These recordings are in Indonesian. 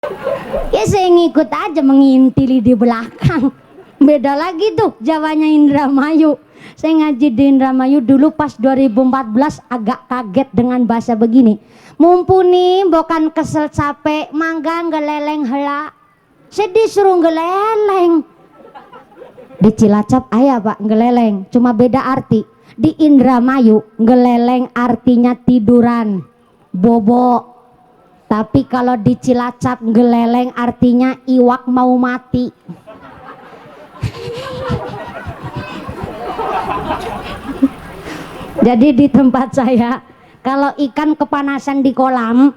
Ya saya ngikut aja, mengintili di belakang. Beda lagi tuh Jawanya Indramayu. Saya ngaji di Indramayu dulu pas 2014, agak kaget dengan bahasa begini. Mumpuni bukan kesel capek, mangga ngeleleng hela. Saya disuruh ngeleleng. Di Cilacap ayah pak ngeleleng, cuma beda arti. Di Indramayu ngeleleng artinya tiduran, bobo. Tapi kalau di Cilacap ngeleleng artinya iwak mau mati. Jadi di tempat saya kalau ikan kepanasan di kolam,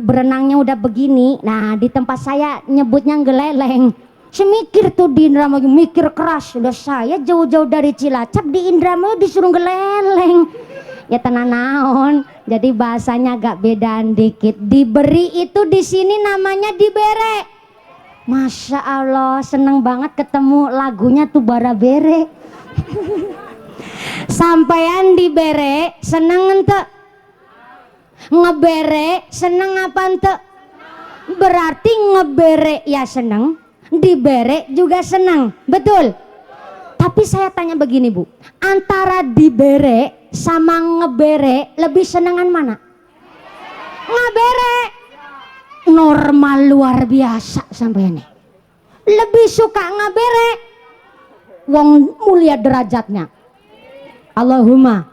berenangnya udah begini. Nah di tempat saya nyebutnya ngeleleng. Saya mikir tuh di Indramayu, mikir keras. Udah saya jauh-jauh dari Cilacap, di Indramayu disuruh ngeleleng. Ya tenan naon. Jadi bahasanya agak bedaan dikit. Diberi itu di sini namanya dibere. Masya Allah, seneng banget ketemu lagunya tuh bara bere. Sampean dibere seneng ente? Ngebere seneng apa ente? Berarti ngebere ya seneng, dibere juga seneng, betul? Tapi saya tanya begini bu, antara dibere sama ngebere lebih senengan mana? Ngebere. Normal luar biasa sampai ini. Lebih suka ngebere. Wong mulia derajatnya. Allahumma.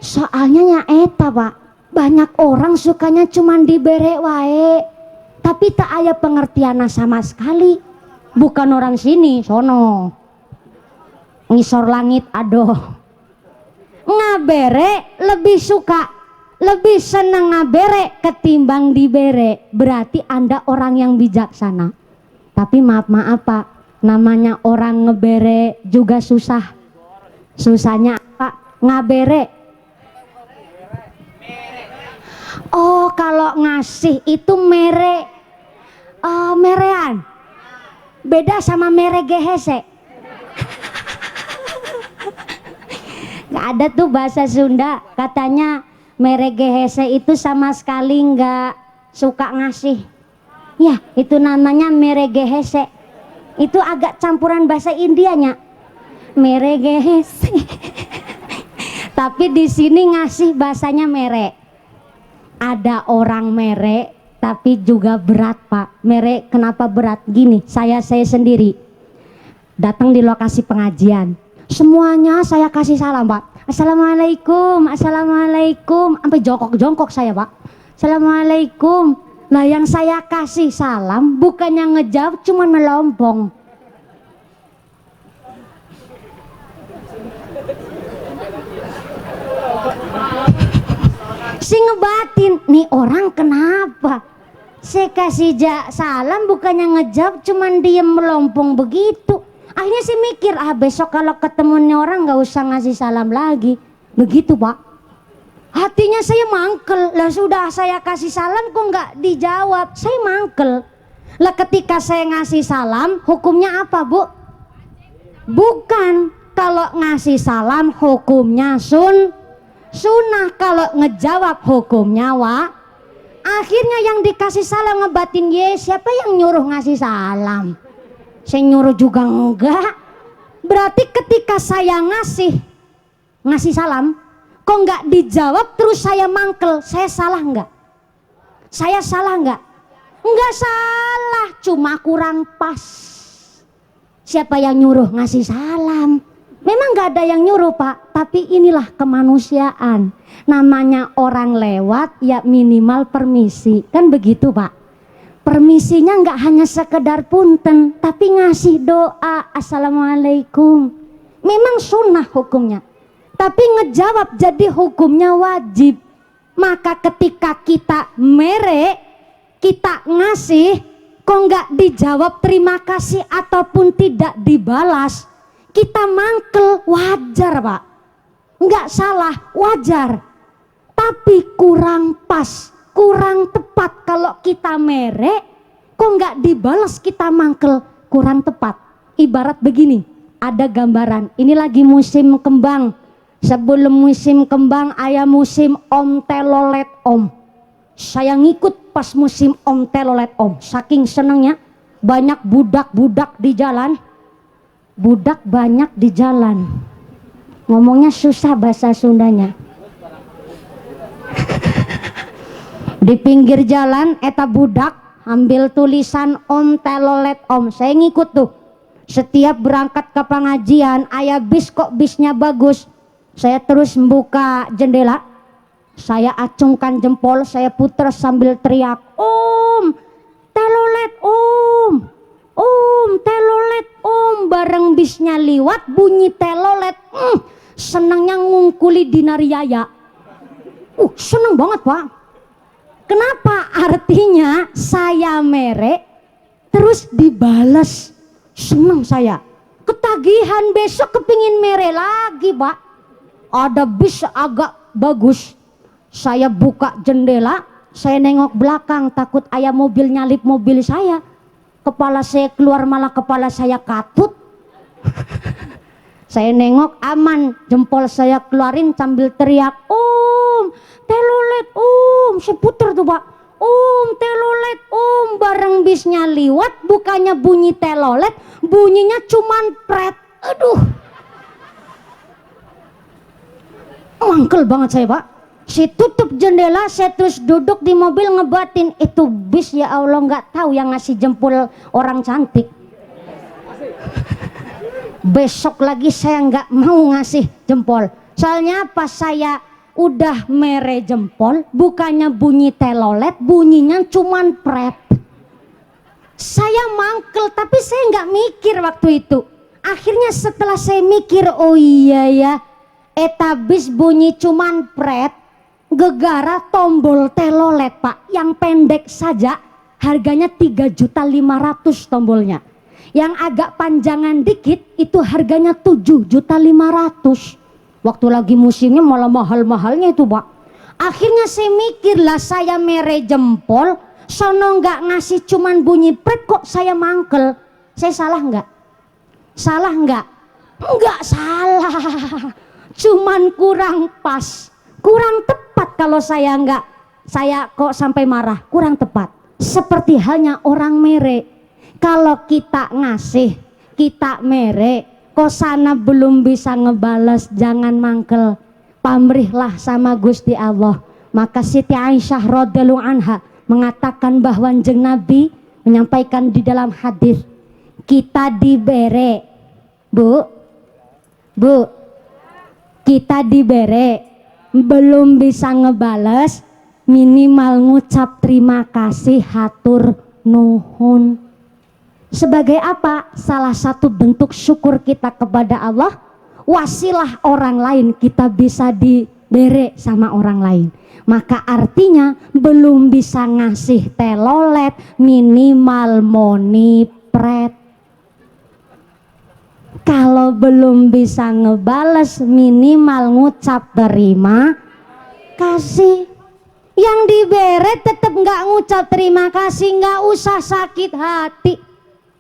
Soalnya nya eta pak, banyak orang sukanya cuman dibere wae, tapi tak aya pengertian sama sekali. Bukan orang sini, sono ngisor langit aduh. Ngabere lebih suka, lebih seneng ngabere ketimbang dibere. Berarti Anda orang yang bijaksana. Tapi maaf pak, namanya orang ngebere juga susah. Susahnya apa? Ngabere. Oh kalau ngasih itu mere. Merean. Beda sama mere gehese. Gak ada tuh bahasa Sunda katanya mere gehese itu sama sekali nggak suka ngasih. Ya itu namanya mere gehese. Itu agak campuran bahasa Indianya. Mere gehese. Tapi di sini ngasih bahasanya mere. Ada orang mere tapi juga berat pak. Mere kenapa berat? Gini, saya sendiri datang di lokasi pengajian, semuanya saya kasih salam pak. Assalamualaikum, assalamualaikum, sampai jongkok saya pak. Assalamualaikum. Nah yang saya kasih salam bukannya ngejawab, cuman melompong. Si ngebatin, nih orang kenapa? Saya kasih salam bukannya ngejawab, cuman diem melompong begitu. Akhirnya saya mikir, besok kalau ketemu nih orang nggak usah ngasih salam lagi. Begitu pak. Hatinya saya mangkel. Lah sudah saya kasih salam kok nggak dijawab, saya mangkel. Lah ketika saya ngasih salam, hukumnya apa bu? Bukan, kalau ngasih salam hukumnya sunnah, kalau ngejawab hukumnya Akhirnya yang dikasih salam ngebatin, siapa yang nyuruh ngasih salam? Saya nyuruh juga enggak. Berarti ketika saya ngasih salam kok nggak dijawab, terus saya mangkel, saya salah nggak? Saya salah nggak? Nggak salah, cuma kurang pas. Siapa yang nyuruh ngasih salam? Memang nggak ada yang nyuruh pak, tapi inilah kemanusiaan. Namanya orang lewat ya minimal permisi, kan begitu pak. Permisinya nggak hanya sekedar punten, tapi ngasih doa assalamualaikum. Memang sunnah hukumnya, tapi ngejawab jadi hukumnya wajib. Maka ketika kita mere, kita ngasih, kok nggak dijawab terima kasih ataupun tidak dibalas, kita mangkel, wajar pak, nggak salah, wajar. Tapi kurang pas, kurang tepat. Kalau kita mere kok nggak dibalas, kita mangkel, kurang tepat. Ibarat begini, ada gambaran, ini lagi musim kembang. Sebelum musim kembang ayah musim om telolet om. Saya ngikut pas musim om telolet om, saking senengnya banyak budak-budak di jalan. Budak banyak di jalan, ngomongnya susah bahasa Sundanya. Di pinggir jalan eta budak ambil tulisan om telolet om. Saya ngikut tuh, setiap berangkat ke pengajian aya bis, kok bisnya bagus. Saya terus membuka jendela, saya acungkan jempol, saya putar sambil teriak, om telolet om, om telolet om. Bareng bisnya liwat bunyi telolet, senangnya ngungkuli dinariaya. Seneng banget pak. Kenapa? Artinya saya mere terus dibales, seneng saya. Ketagihan besok kepingin mere lagi pak. Ada bis agak bagus, saya buka jendela, saya nengok belakang takut ayah mobil nyalip mobil saya. Kepala saya keluar malah kepala saya katut. Saya nengok aman, jempol saya keluarin sambil teriak, om telolet om. Saya puter tuh pak, om telolet om. Bareng bisnya liwat, bukannya bunyi telolet, bunyinya cuman pret. Aduh, mangkel banget saya pak. Saya tutup jendela, saya terus duduk di mobil ngebatin, itu bis ya Allah nggak tahu yang ngasih jempol orang cantik. Besok lagi saya nggak mau ngasih jempol, soalnya pas saya udah mere jempol, bukannya bunyi telolet, bunyinya cuman pret. Saya mangkel, tapi saya nggak mikir waktu itu. Akhirnya setelah saya mikir, oh iya ya, etabis bunyi cuman pret, gegara tombol telolet pak, yang pendek saja harganya 3.500.000 tombolnya. Yang agak panjangan dikit itu harganya 7.500.000. Waktu lagi musimnya malah mahal-mahalnya itu pak. Akhirnya saya mikir lah, saya mere jempol, sono nggak ngasih cuman bunyi pret, kok saya mangkel. Saya salah nggak? Salah nggak? Nggak salah. Cuman kurang pas, kurang tepat. Kalau saya nggak, saya kok sampai marah, kurang tepat. Seperti halnya orang mere. Kalau kita ngasih, kita mere, kok sana belum bisa ngebales, jangan mangkel. Pamrihlah sama Gusti Allah. Maka Siti Aisyah radhiyallahu anha mengatakan bahwa Kanjeng Nabi menyampaikan di dalam hadis, kita dibere, bu, kita dibere, belum bisa ngebales, minimal ngucap terima kasih, hatur nuhun. Sebagai apa? Salah satu bentuk syukur kita kepada Allah, wasilah orang lain kita bisa dibere sama orang lain. Maka artinya belum bisa ngasih telolet, minimal moni pret. Kalau belum bisa ngebales, minimal ngucap terima kasih. Yang dibere tetap nggak ngucap terima kasih, nggak usah sakit hati.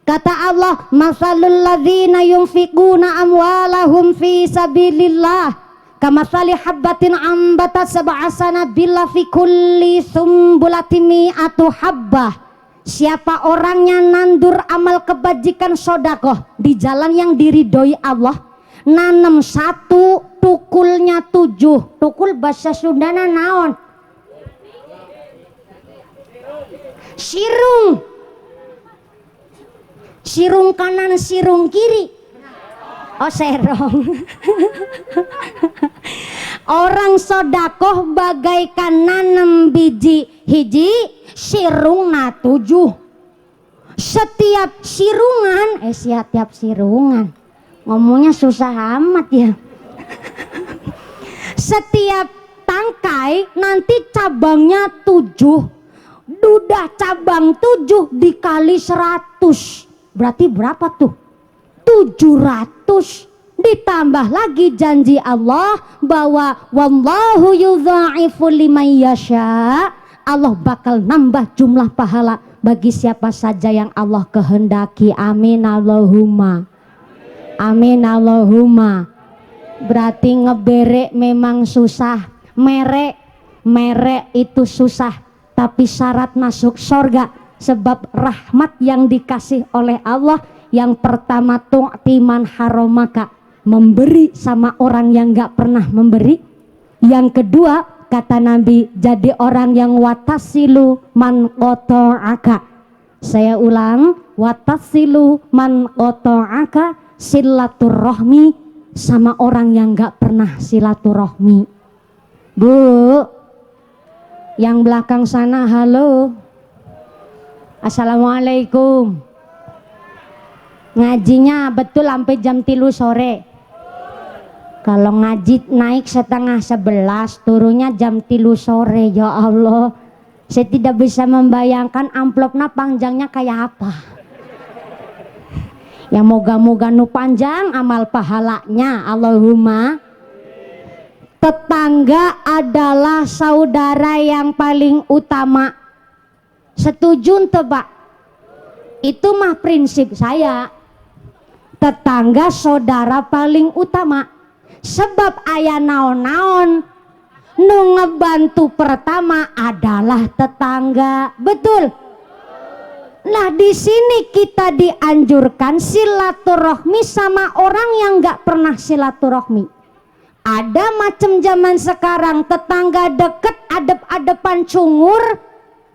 Kata Allah, masalul ladzina yunfiquna amwalahum fi sabilillah kamathali habbatin ambatat sab'a sanabila fi kulli sumbulatin mi'atu habbah. Siapa orangnya nandur amal kebajikan sodakoh di jalan yang diridhoi Allah, nanem 1, tukulnya 7. Tukul bahasa Sundana naon? Sirung. Sirung kanan, sirung kiri. Oh serong. Orang sodakoh bagaikan nanem biji hiji, sirung na 7. Setiap sirungan, setiap sirungan, ngomongnya susah amat ya. Setiap tangkai nanti cabangnya 7. Dudah cabang 7 dikali 100. Berarti berapa tuh? 700. Ditambah lagi janji Allah bahwa wallahu yudha'ifu liman yasha. Allah bakal nambah jumlah pahala bagi siapa saja yang Allah kehendaki. Amin Allahumma. Amin Allahumma. Berarti ngebere memang susah. Mere itu susah. tapi syarat masuk surga sebab rahmat yang dikasih oleh Allah. Yang pertama tu'timan haromaka, memberi sama orang yang gak pernah memberi. Yang kedua kata Nabi, jadi orang yang watasilu man qata'aka. Saya ulang, watasilu man qata'aka, silaturahmi, sama orang yang gak pernah silaturahmi. Bu, yang belakang sana, halo, assalamualaikum. Ngajinya betul sampai jam 3 sore. Kalau ngaji naik setengah 11, turunnya jam 3 sore. Ya Allah, saya tidak bisa membayangkan amplopnya panjangnya kayak apa. Ya moga-moga nu panjang amal pahalanya, Allahumma. Tetangga adalah saudara yang paling utama. Setuju ente Pak? Itu mah prinsip saya. Tetangga saudara paling utama. Sebab aya naon-naon nu ngebantu pertama adalah tetangga. Betul? Nah, di sini kita dianjurkan silaturahmi sama orang yang nggak pernah silaturahmi. Ada macam zaman sekarang tetangga deket adep-adepan cungur,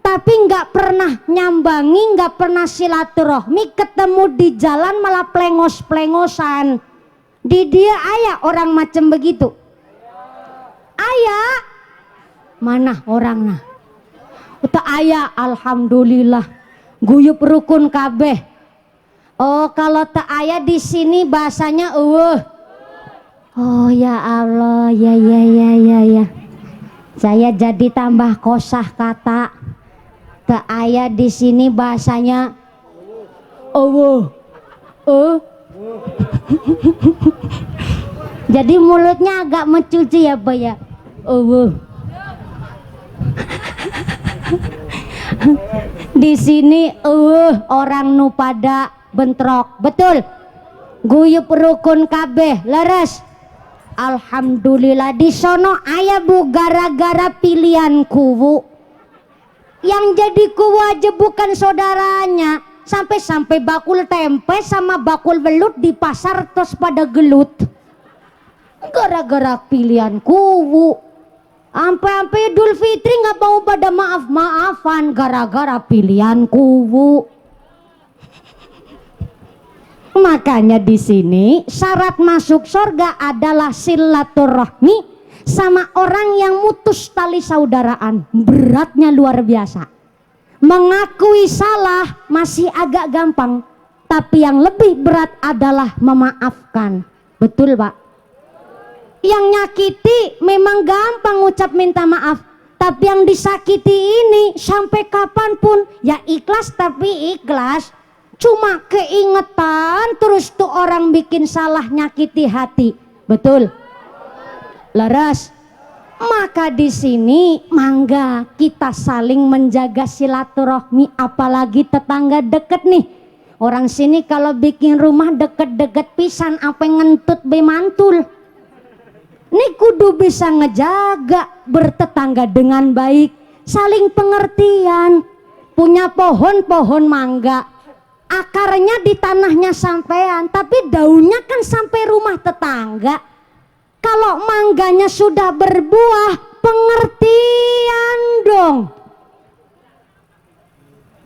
tapi nggak pernah nyambangi, nggak pernah silaturahmi, ketemu di jalan malah plengos-plengosan. Di dia ayah orang macam begitu. Ayah, mana orangnya? Uta ayah, alhamdulillah, guyup rukun kabeh. Oh, kalau tak ayah di sini bahasanya Oh ya Allah, ya. Saya jadi tambah kosah kata. Tak ayah di sini bahasanya Jadi mulutnya agak mencuci ya Pak ya. Di sini orang nu pada bentrok. Betul? Guyup rukun kabeh, leres. Alhamdulillah. Di sono aya Bu gara-gara pilihan kuwu. Yang jadi kuwu aja bukan saudaranya. Sampai-sampai bakul tempe sama bakul belut di pasar terus pada gelut. Gara-gara pilihan kuwu. Sampai Idul Fitri nggak mau pada maaf-maafan gara-gara pilihan kuwu. Makanya di sini syarat masuk surga adalah silaturahmi sama orang yang mutus tali saudaraan. Beratnya luar biasa. Mengakui salah masih agak gampang, tapi yang lebih berat adalah memaafkan. Betul Pak? Yang nyakiti memang gampang ngucap minta maaf, tapi yang disakiti ini sampai kapanpun ya ikhlas, tapi ikhlas cuma keingetan terus tuh orang bikin salah nyakiti hati. Betul? Leres? Maka di sini mangga kita saling menjaga silaturahmi, apalagi tetangga deket nih. Orang sini kalau bikin rumah deket-deket pisan apa ngentut be mantul. Nih kudu bisa ngejaga bertetangga dengan baik, saling pengertian. Punya pohon mangga, akarnya di tanahnya sampean, tapi daunnya kan sampai rumah tetangga. Kalau mangganya sudah berbuah, pengertian dong.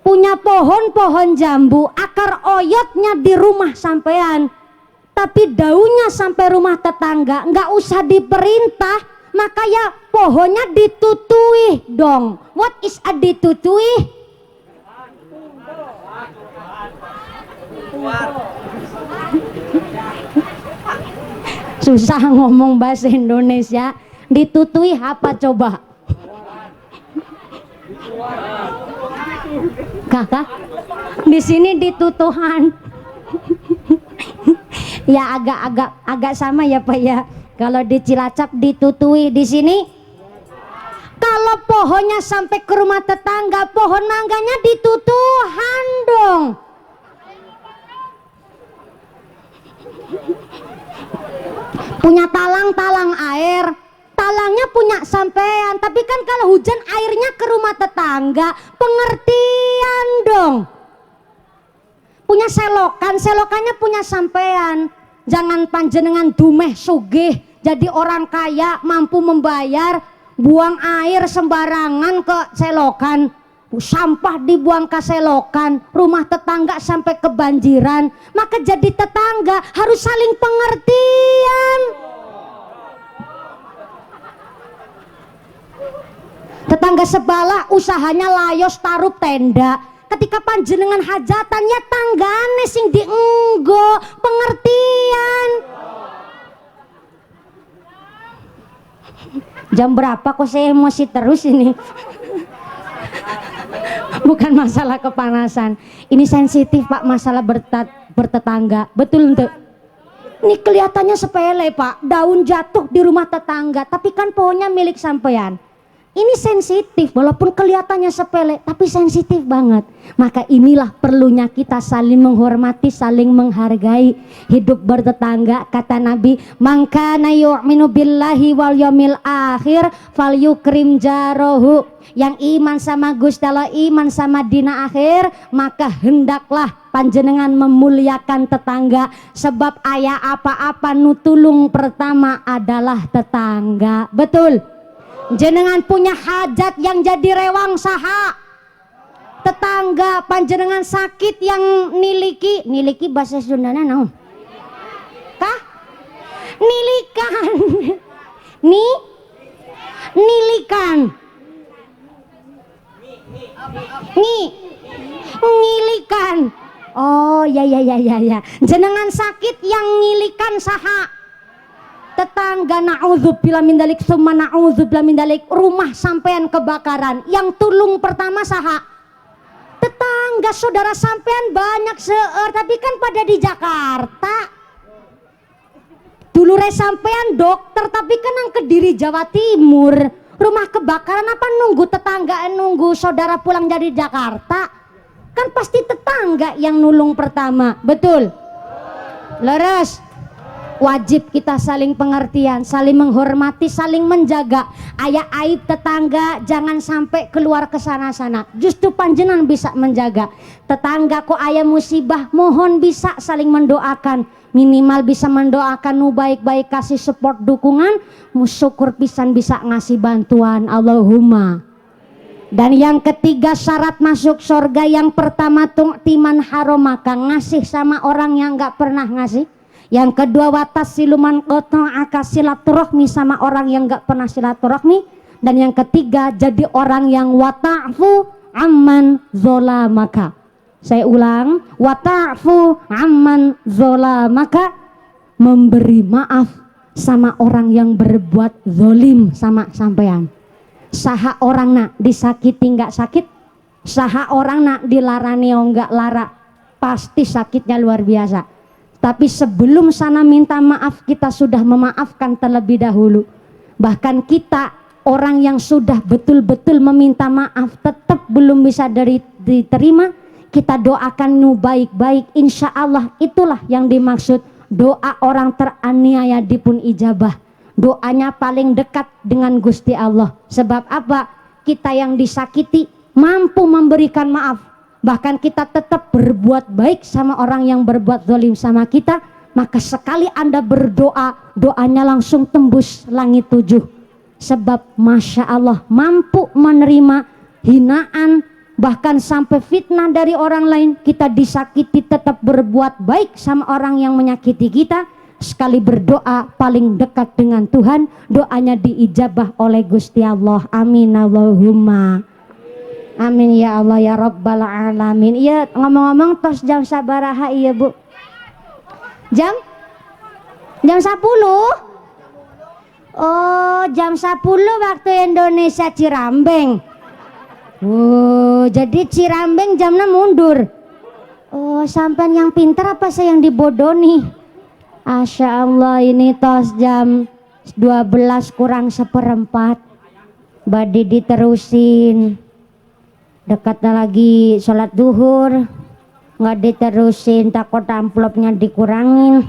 Punya pohon jambu, akar oyotnya di rumah sampean, tapi daunnya sampai rumah tetangga, nggak usah diperintah, maka ya pohonnya ditutui dong. What is a ditutui? Susah ngomong bahasa Indonesia. Ditutui apa coba? Kakak? Di sini ditutuhan. Ya agak sama ya Pak ya. Kalau di Cilacap ditutui, di sini kalau pohonnya sampai ke rumah tetangga, pohon mangganya ditutuhan dong. Punya talang air, Talangnya punya sampean, tapi kan kalau hujan airnya ke rumah tetangga, pengertian dong. Punya selokan, selokannya punya sampean. Jangan panjenengan dumeh sugih, jadi orang kaya mampu membayar, buang air sembarangan ke selokan, sampah dibuang ke selokan, rumah tetangga sampai kebanjiran. Maka jadi tetangga harus saling pengertian. Tetangga sebelah usahanya layos taruh tenda, ketika panjenengan hajatan ya tanggane sing dienggo, pengertian. Jam berapa kok saya emosi terus ini? Bukan masalah kepanasan, ini sensitif Pak, masalah bertetangga. Betul untuk ini kelihatannya sepele Pak, daun jatuh di rumah tetangga, tapi kan pohonnya milik sampean. Ini sensitif, walaupun kelihatannya sepele, tapi sensitif banget. Maka inilah perlunya kita saling menghormati, saling menghargai. Hidup bertetangga, kata Nabi, "Man kana yu'minu billahi wal yaumil akhir falyukrim jarahu." Yang iman sama Gusti Allah, iman sama dina akhir, maka hendaklah panjenengan memuliakan tetangga. Sebab aya apa-apa nutulung pertama adalah tetangga. Betul? Jenengan punya hajat yang jadi rewang saha? Tetangga. Panjenengan sakit yang niliki bahasa Sundana naon? Kah? Nilikan. Nilikan. Ngilikan. Oh ya. Jenengan sakit yang ngilikan saha? Tetangga. Na'udzubillah min dalik, summa na'udzubillah min dalik. Rumah sampean kebakaran, yang tulung pertama saha? Tetangga. Saudara sampean banyak seueur, tapi kan pada di Jakarta. Dulure sampean dokter, tapi kan nang Kediri Jawa Timur. Rumah kebakaran apa nunggu tetangga, nunggu saudara pulang dari Jakarta? Kan pasti tetangga yang nulung pertama. Betul? Leres. Wajib kita saling pengertian, saling menghormati, saling menjaga. Aya aib tetangga jangan sampai keluar ke sana-sana. Justru panjenengan bisa menjaga. Tetangga kok aya musibah, mohon bisa saling mendoakan. Minimal bisa mendoakan nu baik-baik, kasih support dukungan, syukur pisan bisa ngasih bantuan. Allahumma. Dan yang ketiga syarat masuk surga, yang pertama timan haromaka, ngasih sama orang yang nggak pernah ngasih. Yang kedua watas siluman qata'aka, silaturahmi sama orang yang gak pernah silaturahmi. Dan yang ketiga jadi orang yang wata'fu amman zolamaka. Saya ulang, wata'fu amman zolamaka, memberi maaf sama orang yang berbuat zolim sama sampean. Saha orang nak disakiti nggak sakit, saha orang nak dilarani nggak lara, pasti sakitnya luar biasa. Tapi sebelum sana minta maaf, kita sudah memaafkan terlebih dahulu. Bahkan kita orang yang sudah betul-betul meminta maaf tetap belum bisa diterima, kita doakan nu baik-baik. Insya Allah itulah yang dimaksud doa orang teraniaya dipun ijabah. Doanya paling dekat dengan Gusti Allah. Sebab apa? Kita yang disakiti mampu memberikan maaf. Bahkan kita tetap berbuat baik sama orang yang berbuat zalim sama kita. Maka sekali Anda berdoa, doanya langsung tembus langit 7. Sebab Masya Allah mampu menerima hinaan, bahkan sampai fitnah dari orang lain. Kita disakiti tetap berbuat baik sama orang yang menyakiti kita. Sekali berdoa paling dekat dengan Tuhan, doanya diijabah oleh Gusti Allah. Amin Allahumma amin ya Allah ya Rabbal alamin. Iya, ngomong-ngomong tos jam sabaraha iya Bu? Jam 10? Oh, jam 10 waktu Indonesia Cirambeng. Oh, jadi Cirambeng jamnya mundur. Oh, sampean yang pintar apa saya yang dibodohi? Masya Allah, ini tos jam 12 kurang seperempat. Badi diterusin. Dekatnya lagi sholat duhur, nggak diterusin, takut amplopnya dikurangin.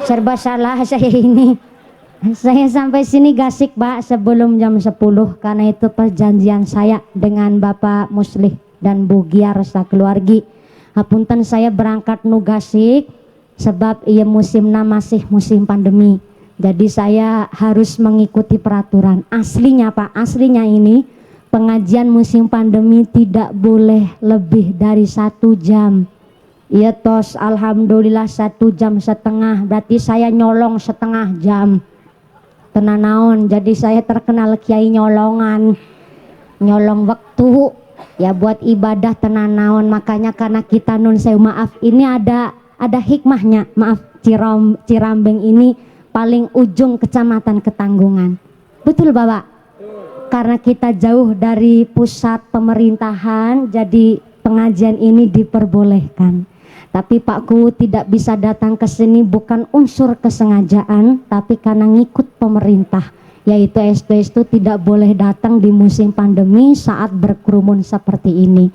Serba salah saya ini. Saya sampai sini gasik Pak sebelum jam 10 karena itu perjanjian saya dengan Bapak Muslih dan Bu Giar sakeluargi. Hapunten saya berangkat nu gasik sebab iya musimna masih musim pandemi. Jadi saya harus mengikuti peraturan. Aslinya Pak, aslinya ini pengajian musim pandemi tidak boleh lebih dari 1 jam. Iya tos, alhamdulillah 1 jam setengah, berarti saya nyolong setengah jam. Tenanaon, jadi saya terkenal kiai nyolongan, nyolong waktu ya buat ibadah tenanaon. Makanya karena kita nun sewu maaf, ini ada hikmahnya. Maaf, Cirambeng ini paling ujung kecamatan Ketanggungan. Betul Bapak? Karena kita jauh dari pusat pemerintahan, jadi pengajian ini diperbolehkan. Tapi Pak Ku tidak bisa datang ke sini bukan unsur kesengajaan, tapi karena ngikut pemerintah, yaitu itu tidak boleh datang di musim pandemi saat berkerumun seperti ini.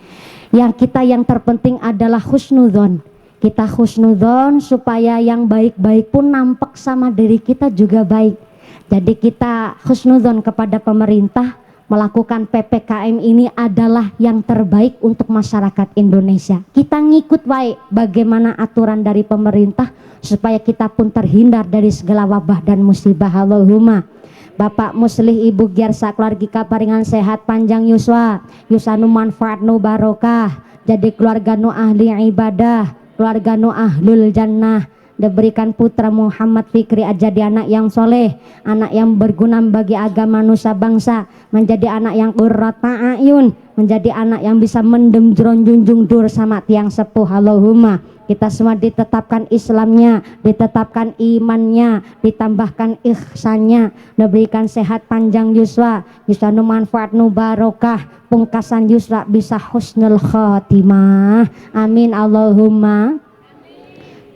Yang terpenting adalah husnudzon. Kita husnudzon supaya yang baik-baik pun nampak sama diri kita juga baik. Jadi kita husnudzon kepada pemerintah, melakukan PPKM ini adalah yang terbaik untuk masyarakat Indonesia. Kita ngikut baik bagaimana aturan dari pemerintah supaya kita pun terhindar dari segala wabah dan musibah. Allahumma. Bapak Muslih, Ibu Giar sakeluargi kaparingan sehat panjang yuswa, yusanu manfaat nu barokah, jadi keluarga nu ahli ibadah, keluarga nu ahlul jannah, diberikan putra Muhammad Fikri jadi anak yang soleh, anak yang berguna bagi agama nusa bangsa, menjadi anak yang qurrata ayun, menjadi anak yang bisa mendem junjung dur sama tiang sepuh. Allahumma. Kita semua ditetapkan Islamnya, ditetapkan imannya, ditambahkan ihsannya, diberikan sehat panjang yuswa, yusanu manfaat nu barokah, pungkasan yusra bisa husnul khotimah. Amin Allahumma.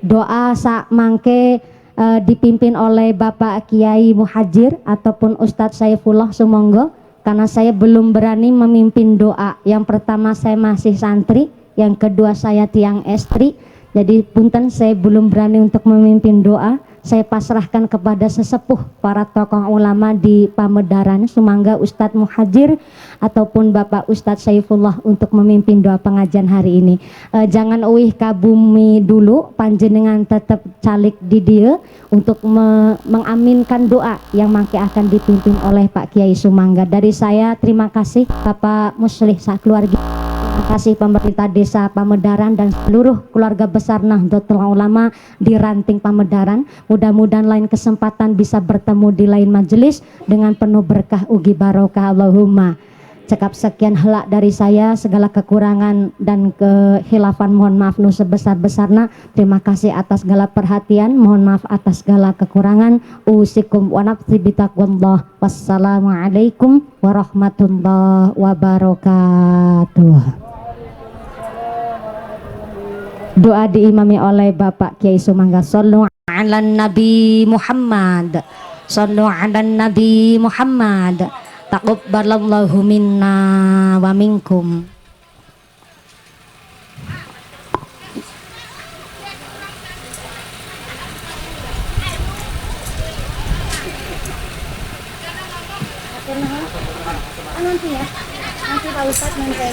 Doa sak mangke dipimpin oleh Bapak Kiai Muhajir ataupun Ustadz Saifullah sumonggo, karena saya belum berani memimpin doa. Yang pertama saya masih santri, yang kedua saya tiang estri, jadi punten saya belum berani untuk memimpin doa. Saya pasrahkan kepada sesepuh para tokoh ulama di Pamedaran, sumangga Ustadz Muhajir ataupun Bapak Ustadz Saifullah untuk memimpin doa pengajian hari ini. Jangan uih ka bumi dulu, panjenengan tetap calik di dia untuk mengaminkan doa yang mangke akan dipimpin oleh Pak Kiai Sumangga. Dari saya terima kasih Bapak Muslih sakeluargi. Terima kasih pemerintah desa Pamedaran dan seluruh keluarga besar Nahdlatul Ulama di ranting Pamedaran. Mudah-mudahan lain kesempatan bisa bertemu di lain majelis dengan penuh berkah ugi barokah. Allahumma. Cekap sekian helak dari saya, segala kekurangan dan kehilafan mohon maaf nu sebesar-besarna. Terima kasih atas segala perhatian, mohon maaf atas segala kekurangan. Usikum wa nafsi bitaqwallah. Wassalamualaikum warahmatullahi wabarakatuh. Doa diimami oleh Bapak Kiai Sumangga. Sallu ala Nabi Muhammad, sallu ala Nabi Muhammad, taqabbalallahu minna wa minkum. Nanti ya, nanti Pak Ustadz nanti.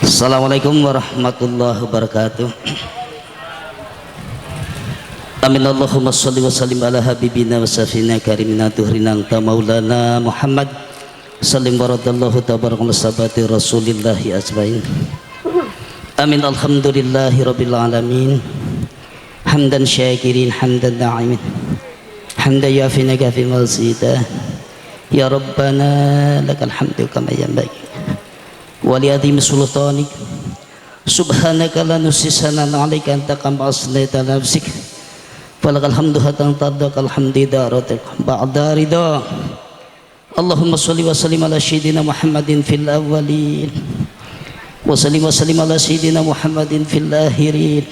Assalamualaikum warahmatullahi wabarakatuh. Amin. Allahumma salli wa sallim ala habibina wa safina karimina tuhrina anta maulana Muhammad sallim wa radallahu tabarakallahu sabati rasulillahi ajmain. Amin. Alhamdulillahi rabbil alamin, hamdan syakirin hamdan na'imin, hamdan yafina kafi mazida. Ya Rabbana lakal hamdu kama yanbaghi wa li adhimi sultanik, subhanaka la nuhsi sanan 'alaika anta kama asnaita nafsik, falakal hamdu hatta tardakal hamdi daratik ba'da ridha. Allahumma sholli wa sallim ala sayyidina Muhammadin fil awwalin wa sallim ala sayyidina Muhammadin fil akhirin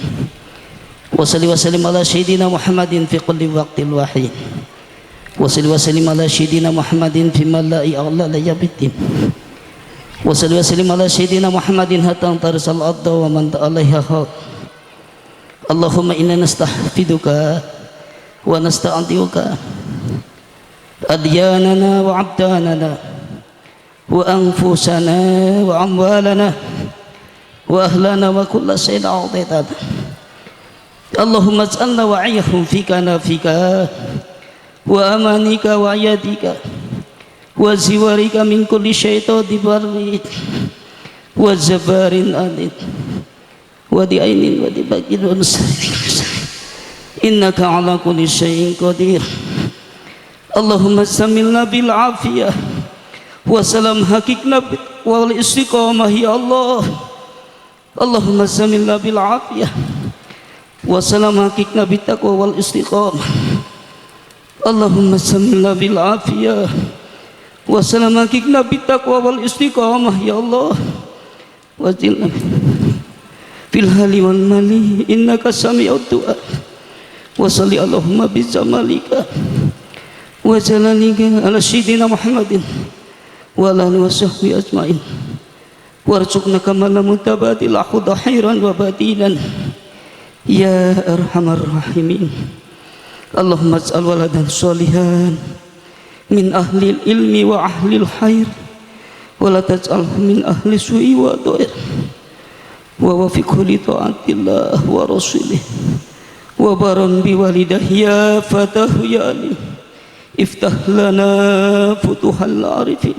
wa sallim ala sayyidina Muhammadin fi kulli waqtil wahid wa sallim ala sayyidina Muhammadin fi mala'i a'la yabitin wa sallim ala sayyidina Muhammadin hatta tarsal adda wa man alaiha haq. Allahumma inna nastahfiduka wa nasta'diuka adyanana wa abdanana wa anfusana wa amwalana wa ahlana wa kulla shay'in a'titana. Allahumma ij'alna wa'iyahum fika nafika wa amanika wa ayadika wa ziwarika min kulli syaitani barid wa zabarin anid wa di ainin wa di bagin wa nusri innaka ala kulli syai'in qadir. Allahumma samilna bil afiyah wa salam hakikna wal istiqamah ya Allah. Allahumma samilna bil afiyah wa salam hakikna bit taqwa wal istiqamah. Allahumma samilna bil afiyah wa salam hakikna bit taqwa wal istiqamah ya Allah. Wajilna fil hali wal mali innaka sami'ud du'a wa salli Allahumma bi jamalika wa jalalika ala sayyidina Muhammadin wa ala alihi wa sahbihi ajma'in warzuqna kamala mutabadil akhudha khairan wa batilan ya arhamar rahimin. Allahumma ij'al waladan sholihan min ahli ilmi wa ahli khair wa la taj'alhu min ahli su'i wa dhair wa wafiqhu li ta'atillah wa rasulih wa baron bi walidah ya fatahu ya alim iftah lana futuhal arifin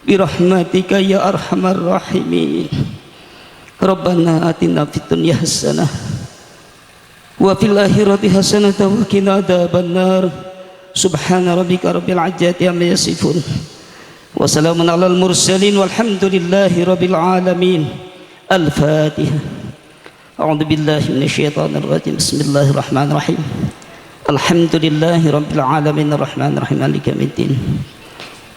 bi rahmatika ya arhamar rahimin. Rabbana atina fid dunya hasanah wa fil akhirati hasanah wa qina adzabannar. Subhana rabbika rabbil izzati amma yasifun wa salamun alal mursalin walhamdulillahi rabbil alamin. Al-Fatihah. A'udzu billahi minasyaitonir rajim. Bismillahirrahmanirrahim. Alhamdulillahi rabbil alamin arrahmanir rahim maliki yaumiddin.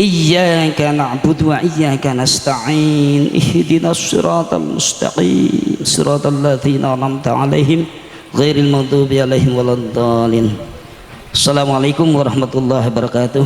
Iyyaka na'budu wa iyyaka nasta'in. Ihdinas siratal mustaqim. Siratal ladzina an'amta 'alaihim ghairil maghdubi 'alaihim waladdallin. Assalamualaikum warahmatullahi wabarakatuh.